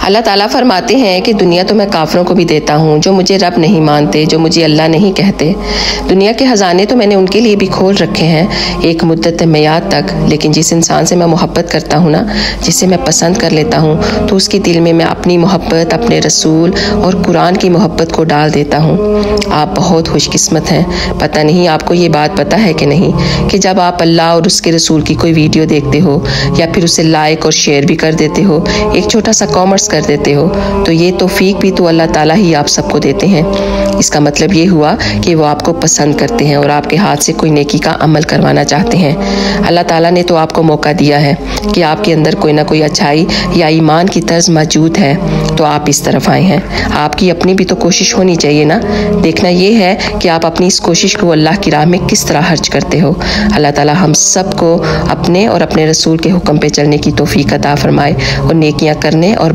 अल्लाह ताला फरमाते हैं कि दुनिया तो मैं काफिरों को भी देता हूँ जो मुझे रब नहीं मानते, जो मुझे अल्लाह नहीं कहते। दुनिया के ख़जाने तो मैंने उनके लिए भी खोल रखे हैं एक मुद्दत मियाद तक, लेकिन जिस इंसान से मैं मोहब्बत करता हूँ ना, जिसे मैं पसंद कर लेता हूँ, तो उसके दिल में मैं अपनी मोहब्बत, अपने रसूल और कुरान की मोहब्बत को डाल देता हूँ। आप बहुत खुशकिस्मत हैं। पता नहीं आपको ये बात पता है कि नहीं कि जब आप अल्लाह और उसके रसूल की कोई वीडियो देखते हो या फिर उसे लाइक और शेयर भी कर देते हो, एक छोटा सा कॉमेंट्स कर देते हो, तो ये तौफीक भी तो अल्लाह ताला ही आप सबको देते हैं। इसका मतलब ये हुआ कि वो आपको पसंद करते हैं और आपके हाथ से कोई नेकी का अमल करवाना चाहते हैं। अल्लाह ताला ने तो आपको मौका दिया है कि आपके अंदर कोई ना कोई अच्छाई या ईमान की तर्ज मौजूद है, तो आप इस तरफ आए हैं। आपकी अपनी भी तो कोशिश होनी चाहिए ना। देखना ये है कि आप अपनी इस कोशिश को अल्लाह की राह में किस तरह खर्च करते हो। अल्लाह ताला हम सबको अपने और अपने रसूल के हुक्म पे चलने की तौफीक अता फरमाए और नेकियां करने और